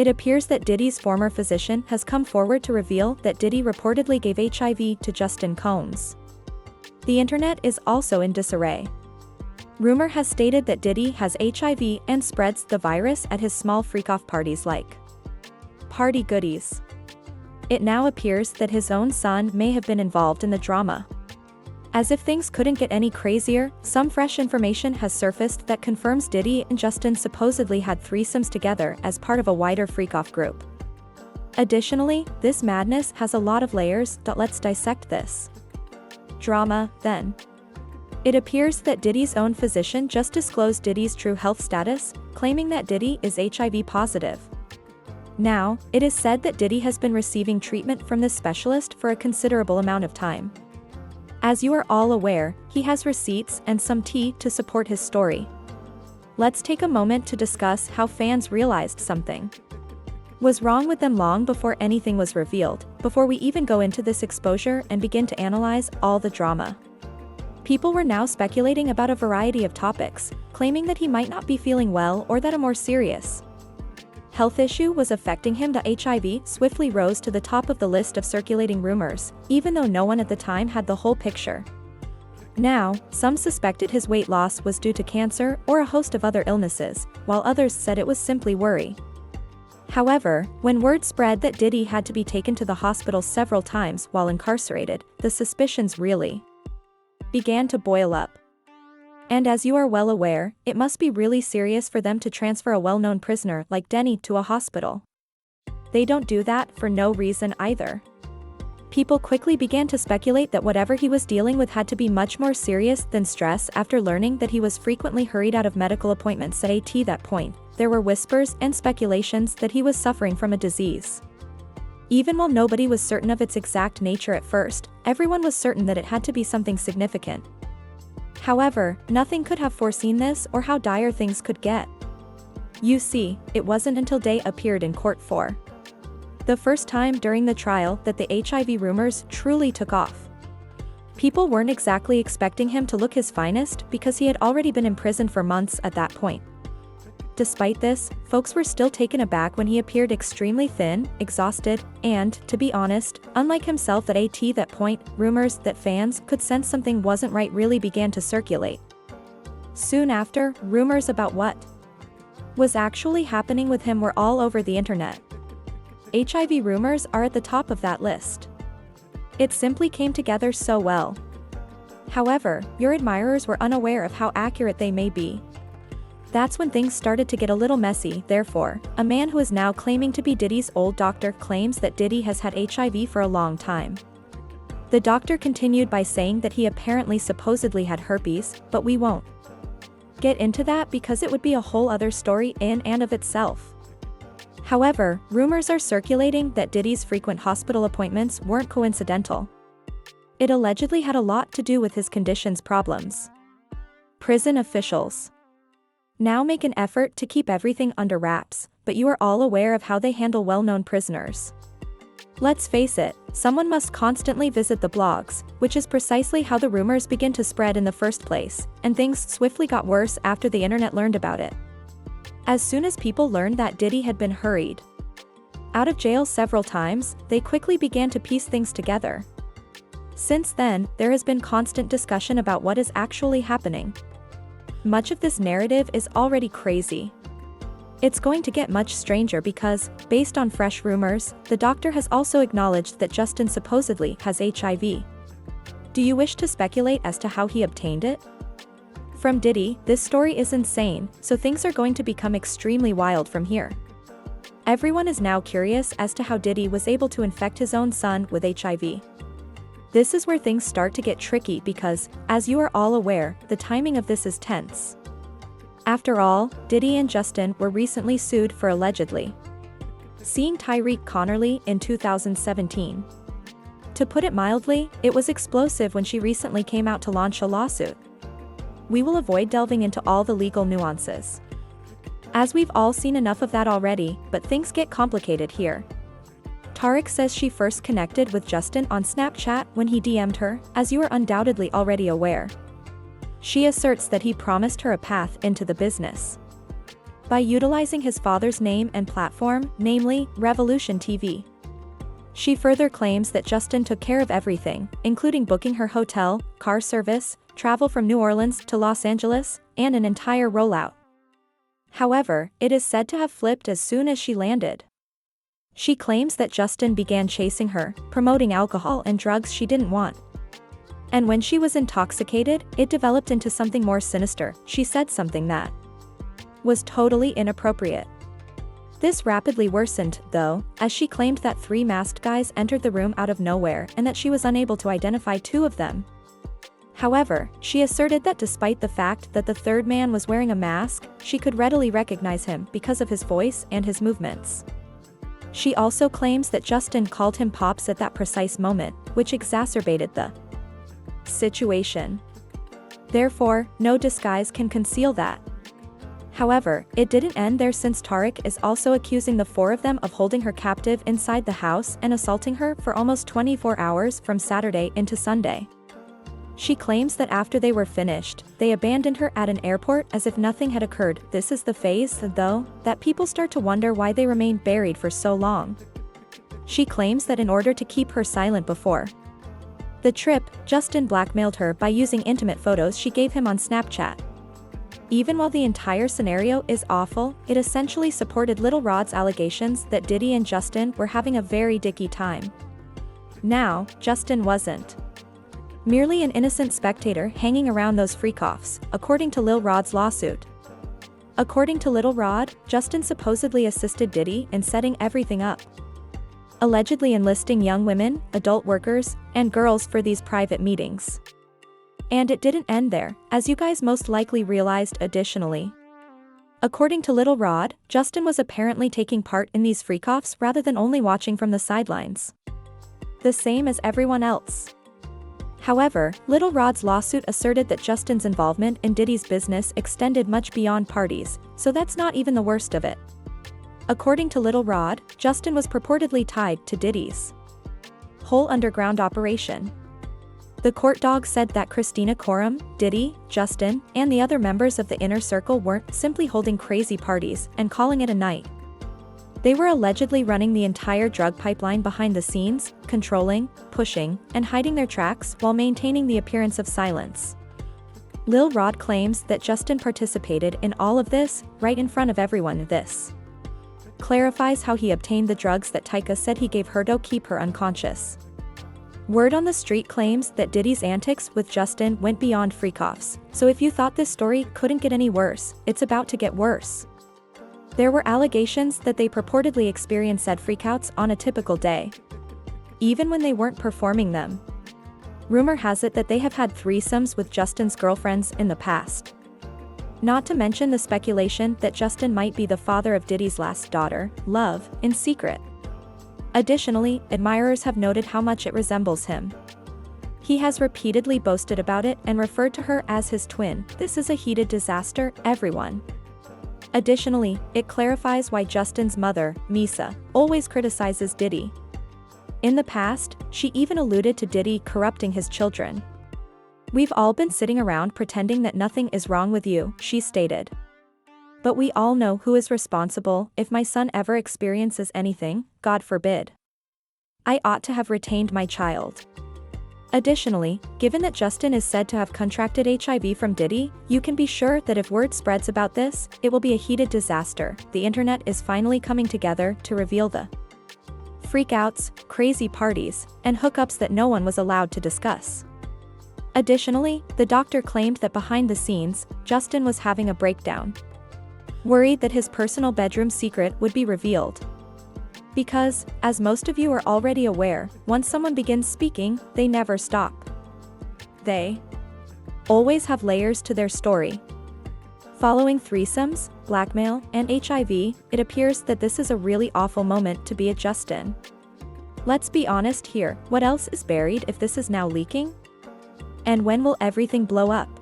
It appears that Diddy's former physician has come forward to reveal that Diddy reportedly gave HIV to Justin Combs. The internet is also in disarray. Rumor has stated that Diddy has HIV and spreads the virus at his small freak-off parties like party goodies. It now appears that his own son may have been involved in the drama. As if things couldn't get any crazier, some fresh information has surfaced that confirms Diddy and Justin supposedly had threesomes together as part of a wider freak-off group. Additionally, this madness has a lot of layers. Let's dissect this drama, then. It appears that Diddy's own physician just disclosed Diddy's true health status, claiming that Diddy is HIV positive. Now, it is said that Diddy has been receiving treatment from this specialist for a considerable amount of time. As you are all aware, he has receipts and some tea to support his story. Let's take a moment to discuss how fans realized something was wrong with them long before anything was revealed, before we even go into this exposure and begin to analyze all the drama. People were now speculating about a variety of topics, claiming that he might not be feeling well or that a more serious health issue was affecting him. The HIV swiftly rose to the top of the list of circulating rumors, even though no one at the time had the whole picture. Now, some suspected his weight loss was due to cancer or a host of other illnesses, while others said it was simply worry. However, when word spread that Diddy had to be taken to the hospital several times while incarcerated, the suspicions really began to boil up. And as you are well aware, it must be really serious for them to transfer a well-known prisoner like Diddy to a hospital. They don't do that for no reason either. People quickly began to speculate that whatever he was dealing with had to be much more serious than stress. After learning that he was frequently hurried out of medical appointments at that point, there were whispers and speculations that he was suffering from a disease. Even while nobody was certain of its exact nature at first, everyone was certain that it had to be something significant. However, nothing could have foreseen this or how dire things could get. You see, it wasn't until Day appeared in court for the first time during the trial that the HIV rumors truly took off. People weren't exactly expecting him to look his finest because he had already been imprisoned for months at that point. Despite this, folks were still taken aback when he appeared extremely thin, exhausted, and, to be honest, unlike himself at that point, rumors that fans could sense something wasn't right really began to circulate. Soon after, rumors about what was actually happening with him were all over the internet. HIV rumors are at the top of that list. It simply came together so well. However, your admirers were unaware of how accurate they may be. That's when things started to get a little messy. Therefore, a man who is now claiming to be Diddy's old doctor claims that Diddy has had HIV for a long time. The doctor continued by saying that he apparently supposedly had herpes, but we won't get into that because it would be a whole other story in and of itself. However, rumors are circulating that Diddy's frequent hospital appointments weren't coincidental. It allegedly had a lot to do with his condition's problems. Prison officials now make an effort to keep everything under wraps, but you are all aware of how they handle well-known prisoners. Let's face it, someone must constantly visit the blogs, which is precisely how the rumors begin to spread in the first place, and things swiftly got worse after the internet learned about it. As soon as people learned that Diddy had been hurried out of jail several times, they quickly began to piece things together. Since then, there has been constant discussion about what is actually happening. Much of this narrative is already crazy. It's going to get much stranger because, based on fresh rumors, the doctor has also acknowledged that Justin supposedly has HIV. Do you wish to speculate as to how he obtained it? From Diddy, this story is insane, so things are going to become extremely wild from here. Everyone is now curious as to how Diddy was able to infect his own son with HIV. This is where things start to get tricky because, as you are all aware, the timing of this is tense. After all, Diddy and Justin were recently sued for allegedly seeing Tyreek Connerly in 2017. To put it mildly, it was explosive when she recently came out to launch a lawsuit. We will avoid delving into all the legal nuances, as we've all seen enough of that already, but things get complicated here. Tarek says she first connected with Justin on Snapchat when he DM'd her, as you are undoubtedly already aware. She asserts that he promised her a path into the business. by utilizing his father's name and platform, namely, Revolution TV. She further claims that Justin took care of everything, including booking her hotel, car service, travel from New Orleans to Los Angeles, and an entire rollout. However, it is said to have flipped as soon as she landed. She claims that Justin began chasing her, promoting alcohol and drugs she didn't want. And when she was intoxicated, it developed into something more sinister. She said something that was totally inappropriate. This rapidly worsened, though, as she claimed that 3 masked guys entered the room out of nowhere and that she was unable to identify 2 of them. However, she asserted that despite the fact that the 3rd man was wearing a mask, she could readily recognize him because of his voice and his movements. She also claims that Justin called him Pops at that precise moment, which exacerbated the situation. Therefore, no disguise can conceal that. However, it didn't end there, since Tariq is also accusing the 4 of them of holding her captive inside the house and assaulting her for almost 24 hours from Saturday into Sunday. She claims that after they were finished, they abandoned her at an airport as if nothing had occurred. This is the phase, though, that people start to wonder why they remained buried for so long. She claims that in order to keep her silent before the trip, Justin blackmailed her by using intimate photos she gave him on Snapchat. Even while the entire scenario is awful, it essentially supported Lil Rod's allegations that Diddy and Justin were having a very dicky time. Now, Justin wasn't merely an innocent spectator hanging around those freak-offs, according to Lil Rod's lawsuit. According to Lil Rod, Justin supposedly assisted Diddy in setting everything up, allegedly enlisting young women, adult workers, and girls for these private meetings. And it didn't end there, as you guys most likely realized. Additionally, according to Lil Rod, Justin was apparently taking part in these freak-offs rather than only watching from the sidelines, the same as everyone else. However, Lil Rod's lawsuit asserted that Justin's involvement in Diddy's business extended much beyond parties, so that's not even the worst of it. According to Lil Rod, Justin was purportedly tied to Diddy's whole underground operation. The court dog said that Christina Coram, Diddy, Justin, and the other members of the inner circle weren't simply holding crazy parties and calling it a night. They were allegedly running the entire drug pipeline behind the scenes, controlling, pushing, and hiding their tracks while maintaining the appearance of silence. Lil Rod claims that Justin participated in all of this, right in front of everyone. This clarifies how he obtained the drugs that Tyka said he gave her to keep her unconscious. Word on the street claims that Diddy's antics with Justin went beyond freak-offs, so if you thought this story couldn't get any worse, it's about to get worse. There were allegations that they purportedly experienced said freakouts on a typical day, even when they weren't performing them. Rumor has it that they have had threesomes with Justin's girlfriends in the past. Not to mention the speculation that Justin might be the father of Diddy's last daughter, Love, in secret. Additionally, admirers have noted how much it resembles him. He has repeatedly boasted about it and referred to her as his twin. This is a heated disaster, everyone. Additionally, it clarifies why Justin's mother, Misa, always criticizes Diddy. In the past, she even alluded to Diddy corrupting his children. "We've all been sitting around pretending that nothing is wrong with you," she stated. "But we all know who is responsible if my son ever experiences anything, God forbid. I ought to have retained my child." Additionally, given that Justin is said to have contracted HIV from Diddy, you can be sure that if word spreads about this, it will be a heated disaster. The internet is finally coming together to reveal the freakouts, crazy parties, and hookups that no one was allowed to discuss. Additionally, the doctor claimed that behind the scenes, Justin was having a breakdown, worried that his personal bedroom secret would be revealed. Because, as most of you are already aware, once someone begins speaking, they never stop. They always have layers to their story. Following threesomes, blackmail, and HIV, it appears that this is a really awful moment to be a Justin. Let's be honest here, what else is buried if this is now leaking? And when will everything blow up?